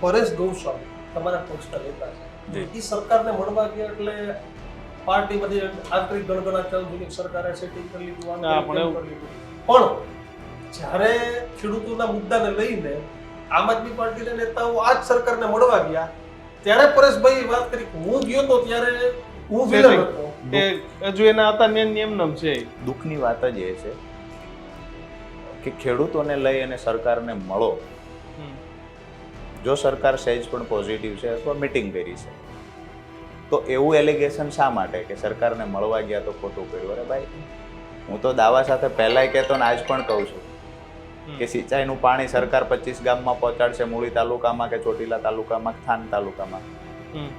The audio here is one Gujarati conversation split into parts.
પરેશ ગૌસ્વામી તમારા પક્ષના નેતા છે, એ સરકારને મળવા ગયા એટલે પાર્ટી બધી આંતરિક ગણગણા ચાલુ થઈ, સરકારે સેટિંગ કરી લીધું, પણ જ્યારે ખેડૂતોના મુદ્દાને લઈને આમ આદમી પાર્ટીના નેતાઓ આ જ સરકારને મળવા ગયા ત્યારે પરેશભાઈ વાત કરી, હું ગયો તો ત્યારે હું વિલન હતો, એ હજુ એના હતા નિયમ છે. દુઃખની વાત જ એ છે કે ખેડૂતોને લઈ અને સરકારને મળો, જો સરકાર સહેજ પણ પોઝિટિવ છે અથવા મીટિંગ કરી છે તો એવું એલિગેશન શા માટે કે સરકારને મળવા ગયા તો ખોટું કર્યું? અરે ભાઈ, હું તો દાવા સાથે પહેલાંય કહેતો ને આજ પણ કહું છું કે સિંચાઈનું પાણી સરકાર 25 ગામમાં પહોંચાડશે, મૂળી તાલુકામાં કે ચોટીલા તાલુકામાં, થાન તાલુકામાં.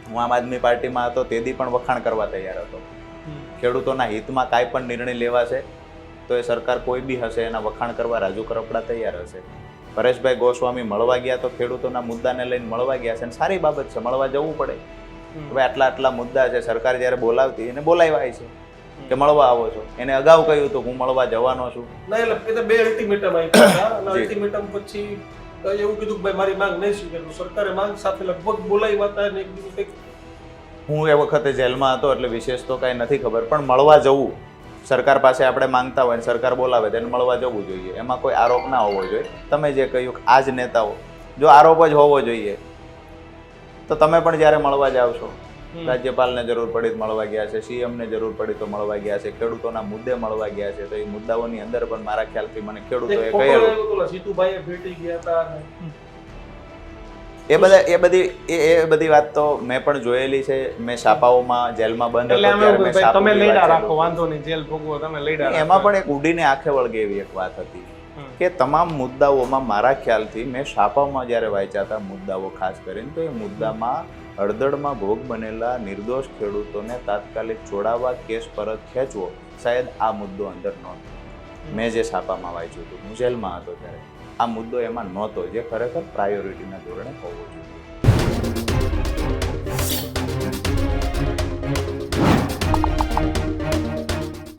હું આમ આદમી પાર્ટીમાં હતો તેથી પણ વખાણ કરવા તૈયાર હતો. ખેડૂતોના હિતમાં કાંઈ પણ નિર્ણય લેવાશે તો એ સરકાર કોઈ બી હશે એના વખાણ કરવા રાજુ કરપડા તૈયાર હશે. પરેશભાઈ ગોસ્વામી મળવા ગયા તો ખેડૂતોના મુદ્દાને લઈને મળવા ગયા છે અને સારી બાબત છે, મળવા જવું પડે. હવે આટલા મુદ્દા છે, સરકાર જ્યારે બોલાવતી એને બોલાવ્યા છે કે મળવા આવો છો, એને અગાઉ કહ્યું હતું હું મળવા જવાનો છું. ના, એટલે બે અલ્ટિમેટમ આપ્યા અને અલ્ટિમેટમ પછી એવું કીધું કે ભાઈ મારી માંગ નહીં સ્વીકારું. સરકારે માંગ સાથે લગભગ બોલાવ્યા હતા અને એક દિવસ કંઈક હું એ વખતે જેલમાં હતો એટલે વિશેષ તો કાંઈ નથી ખબર, પણ મળવા જવું સરકાર પાસે આપણે માંગતા હોય સરકાર બોલાવે તેને મળવા જવું જોઈએ, એમાં કોઈ આરોપ ના હોવો જોઈએ. તમે જે કહ્યું કે આ જ નેતાઓ, જો આરોપ જ હોવો જોઈએ તો તમે પણ જ્યારે મળવા જાવ છો, રાજ્યપાલને જરૂર પડી તો મળવા ગયા છે, સીએમને જરૂર પડી તો મળવા ગયા છે, ખેડૂતોના મુદ્દે મળવા ગયા છે, તો એ મુદ્દાઓની અંદર પણ મારા ખ્યાલથી મને ખેડૂતોએ કહેલું સીતુભાઈ ભેટી ગયા હતા. એ બધી વાત તો મેં પણ જોયેલી છે. મેં છાપાઓમાં જેલમાં બંધ હતો ત્યારે મેં છાપું તમે લઈડા વાંચેલું. રાખો, વાંધો નહીં, જેલ ભોગવો, તમે લઈડા રાખો. એમાં પણ એક ઉડીને આંખે વળગે એવી એક વાત હતી કે તમામ મુદ્દાઓમાં મારા ખ્યાલથી મેં છાપામાં જ્યારે વાંચ્યા હતા મુદ્દાઓ ખાસ કરીને, તો એ મુદ્દામાં હળદળમાં ભોગ બનેલા નિર્દોષ ખેડૂતોને તાત્કાલિક છોડાવવા, કેસ પરત ખેંચવો, શાયદ આ મુદ્દો અંદર નહોતો. મેં જે છાપામાં વાંચ્યું હતું, હું જેલમાં હતો ત્યારે આ મુદ્દો એમાં નહોતો, જે ખરેખર પ્રાયોરિટીના ધોરણે હોવો જોઈએ.